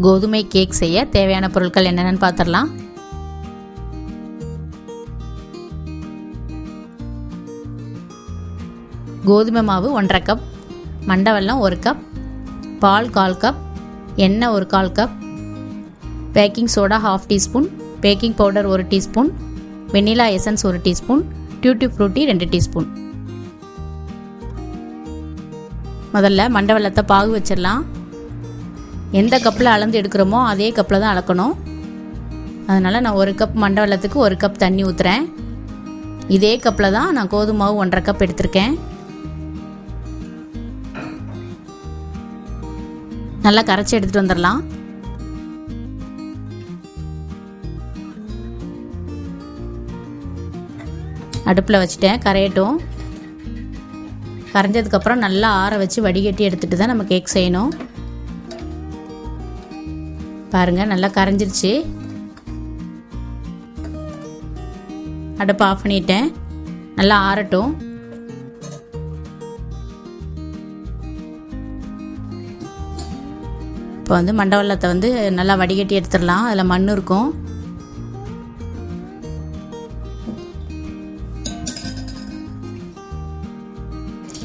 கோதுமை கேக் செய்ய தேவையான பொருட்கள் என்னென்னு பார்த்துடலாம். கோதுமை மாவு 1.5 கப், மண்டை வெல்லம் 1 கப், பால் 1/4 கப், எண்ணெய் 1/4 cup, baking soda 1/2 teaspoon, baking powder 1 teaspoon, vanilla essence 1 teaspoon, duty Frooti 2 teaspoon. முதல்ல மண்டை வெல்லத்தை பாகு வச்சிடலாம். எந்த கப்பில் அளந்து எடுக்கிறோமோ அதே கப்பில் தான் அளக்கணும். அதனால் நான் 1 கப் மண்டை வெல்லத்துக்கு 1 கப் தண்ணி ஊற்றுறேன். இதே கப்பில் தான் நான் கோதுமை மாவு 1.5 கப் எடுத்திருக்கேன். நல்லா கரைச்சி எடுத்துகிட்டு வந்துடலாம். அடுப்பில் வச்சுட்டேன், கரையட்டும். கரைஞ்சதுக்கப்புறம் நல்லா ஆற வச்சு வடிகட்டி எடுத்துகிட்டு தான் நம்ம கேக் செய்யணும். பாருங்கள், நல்லா கரைஞ்சிருச்சு. அடுப்பை ஆஃப் பண்ணிட்டேன். நல்லா ஆறட்டும். இப்போ வந்து மண்டை வெல்லத்தை நல்லா வடிகட்டி எடுத்துடலாம். அதில் மண் இருக்கும்.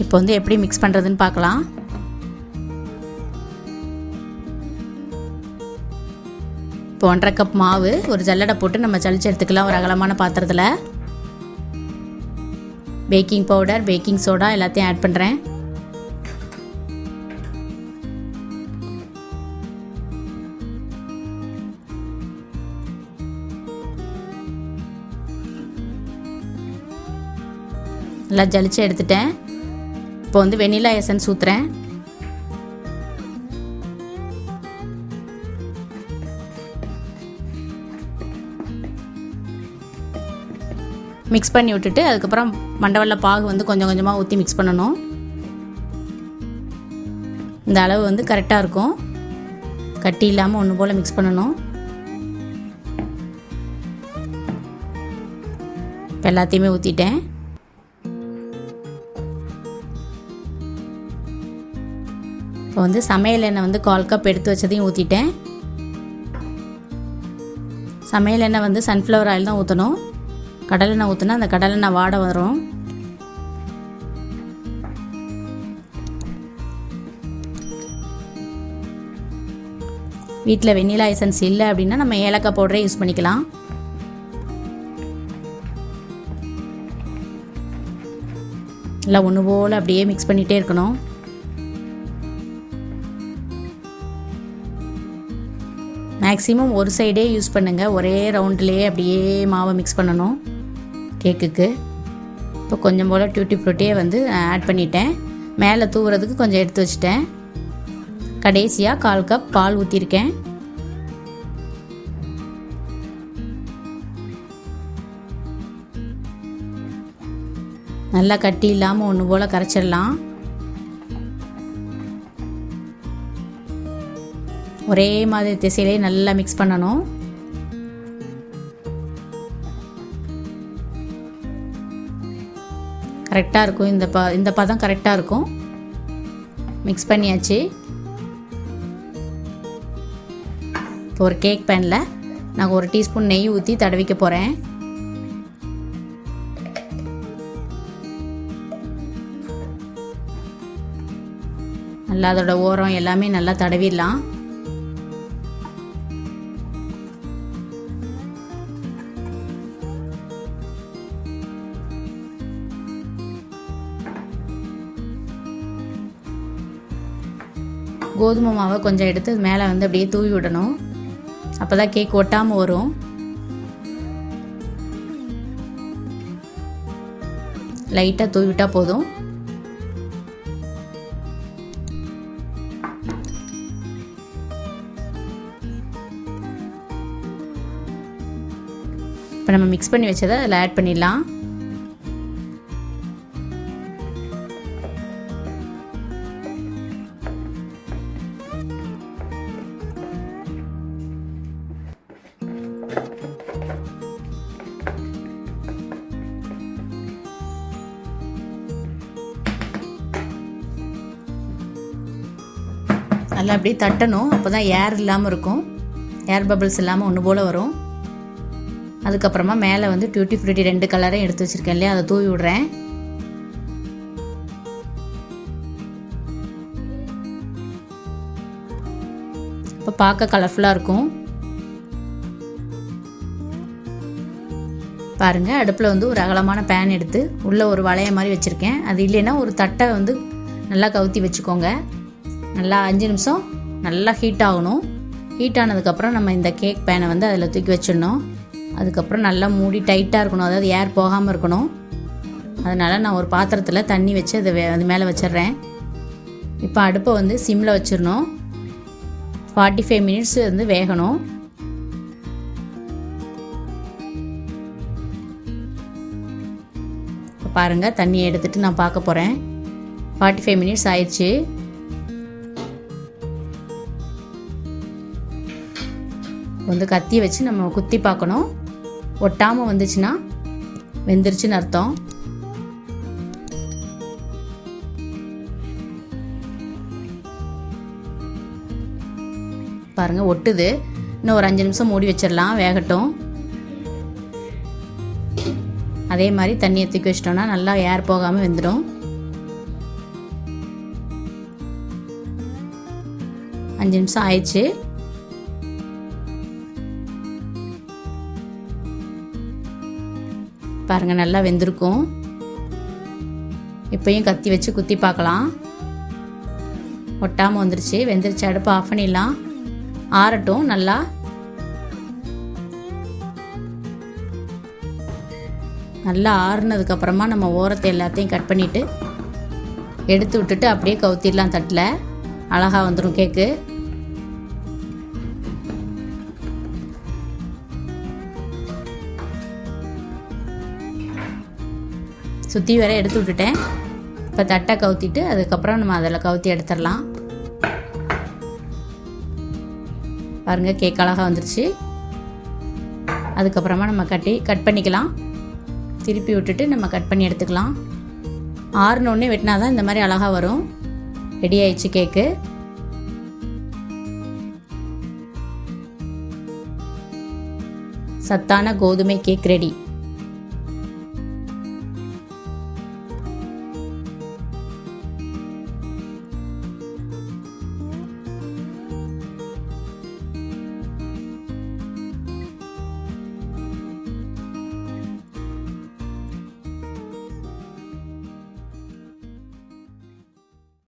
இப்போ எப்படி மிக்ஸ் பண்ணுறதுன்னு பார்க்கலாம். இப்போ 1.5 கப் மாவு ஒரு ஜல்லடை போட்டு நம்ம சளிச்சு எடுத்துக்கலாம். ஒரு அகலமான பாத்திரத்தில் பேக்கிங் பவுடர், பேக்கிங் சோடா எல்லாத்தையும் ஆட் பண்ணுறேன். நல்லா ஜலிச்சு எடுத்துட்டேன். இப்போ வெண்ணிலா எசன்ஸ் ஊற்றுறேன். மிக்ஸ் பண்ணி விட்டுட்டு அதுக்கப்புறம் மண்டை வெல்ல பாகு கொஞ்சம் கொஞ்சமாக ஊற்றி மிக்ஸ் பண்ணணும். இந்த அளவு கரெக்டாக இருக்கும். கட்டி இல்லாமல் ஒன்று போல் மிக்ஸ் பண்ணணும். இப்போ எல்லாத்தையுமே ஊற்றிட்டேன். இப்போ சமையல் எண்ணெய் 1/4 கப் எடுத்து வச்சதையும் ஊற்றிட்டேன். சமையல் எண்ணெய் சன்ஃப்ளவர் ஆயில் தான் ஊற்றணும். கடலெண்ணெய் ஊற்றினா அந்த கடலெண்ணெய் வாடை வரும். வீட்டில் வெண்ணிலா எசன்ஸ் இல்லை அப்படின்னா நம்ம ஏலக்காய் பவுடரே யூஸ் பண்ணிக்கலாம். நல்லா ஒன்று போல் அப்படியே மிக்ஸ் பண்ணிகிட்டே இருக்கணும். மேக்ஸிமம் ஒரு சைடே யூஸ் பண்ணுங்கள். ஒரே ரவுண்ட்லேயே அப்படியே மாவை மிக்ஸ் பண்ணணும் கேக்குக்கு. இப்போ கொஞ்சம் போல் டியூட்டி ஃப்ரூட்டியே ஆட் பண்ணிட்டேன். மேலே தூவுறதுக்கு கொஞ்சம் எடுத்து வச்சுட்டேன். கடைசியாக 1/4 கப் பால் ஊற்றிருக்கேன். நல்லா கட்டி இல்லாமல் ஒன்று போல் கரைச்சிடலாம். ஒரே மாதிரி திசையிலே நல்லா மிக்ஸ் பண்ணணும். கரெக்டாக இருக்கும். இந்த பதம் கரெக்டாக இருக்கும். மிக்ஸ் பண்ணியாச்சு. இப்போ ஒரு கேக் பேனில் நான் 1 டீஸ்பூன் நெய் ஊற்றி தடவிக்க போகிறேன். நல்லா அதோட ஓரம் எல்லாமே நல்லா தடவிடலாம். கோதுமை மாவை கொஞ்சம் எடுத்து மேலே அப்படியே தூவி விடணும். அப்போ தான் கேக் ஒட்டாமல் வரும். லைட்டாக தூவி விட்டால் போதும். இப்போ நம்ம மிக்ஸ் பண்ணி வச்சதை அதில் ஆட் பண்ணிடலாம். நல்லா அப்படியே தட்டணும். அப்போ தான் ஏர் இல்லாமல் இருக்கும், ஏர் பபிள்ஸ் இல்லாமல் ஒன்று போல் வரும். அதுக்கப்புறமா மேலே வந்து டியூட்டி ஃப்ரூட்டி 2 கலரையும் எடுத்து வச்சுருக்கேன் இல்லையா, அதை தூவி விடுறேன். இப்போ பார்க்க கலர்ஃபுல்லாக இருக்கும். பாருங்கள், அடுப்பில் வந்து ஒரு அகலமான பேன் எடுத்து உள்ளே ஒரு வளைய மாதிரி வச்சுருக்கேன். அது இல்லைன்னா ஒரு தட்டை வந்து நல்லா கவுத்தி வச்சுக்கோங்க. நல்லா 5 நிமிஷம் நல்லா ஹீட் ஆகணும். ஹீட் ஆனதுக்கப்புறம் நம்ம இந்த கேக் பேனை வந்து அதில் தூக்கி வச்சிடணும். அதுக்கப்புறம் நல்லா மூடி டைட்டாக இருக்கணும், அதாவது ஏர் போகாமல் இருக்கணும். அதனால் நான் ஒரு பாத்திரத்தில் தண்ணி வச்சு அது மேலே வச்சிடுறேன். இப்போ அடுப்பை வந்து சிம்மில் வச்சிடணும். 45 மினிட்ஸ் வந்து வேகணும். இப்போ பாருங்கள், தண்ணியை எடுத்துகிட்டு நான் பார்க்க போகிறேன். 45 மினிட்ஸ் ஆயிடுச்சு. வந்து கத்தியை வச்சு நம்ம குத்தி பார்க்கணும். ஒட்டாமல் வந்துச்சுன்னா வெந்துருச்சுன்னு அர்த்தம். பாருங்கள், ஒட்டுது. இன்னும் ஒரு 5 நிமிஷம் மூடி வச்சிடலாம், வேகட்டும். அதே மாதிரி தண்ணியை தூக்கி வச்சிட்டோம்னா நல்லா ஏர் போகாமல் வெந்துடும். 5 நிமிஷம் ஆயிடுச்சு. பாருங்கள், நல்லா வெந்திருக்கும். இப்போயும் கத்தி வச்சு குத்தி பார்க்கலாம். ஒட்டாமல் வந்துருச்சு, வெந்துருச்சு. அடுப்பு ஆஃப் பண்ணிடலாம், ஆறட்டும். நல்லா ஆறுனதுக்கப்புறமா நம்ம ஓரத்தை எல்லாத்தையும் கட் பண்ணிவிட்டு எடுத்து விட்டுட்டு அப்படியே கவுத்திடலாம் தட்டில். அழகாக வந்துடும் கேக்கு. சுற்றி வர எடுத்து விட்டுட்டேன். இப்போ தட்டை கவுத்திட்டு அதுக்கப்புறம் நம்ம அதில் கவுத்தி எடுத்துடலாம். பாருங்கள், கேக் அழகாக வந்துருச்சு. அதுக்கப்புறமா நம்ம கட் பண்ணிக்கலாம். திருப்பி விட்டுட்டு நம்ம கட் பண்ணி எடுத்துக்கலாம். ஆறுனோடனே வெட்டினா தான் இந்த மாதிரி அழகாக வரும். ரெடி ஆயிடுச்சு கேக்கு. சத்தான கோதுமை கேக் ரெடி.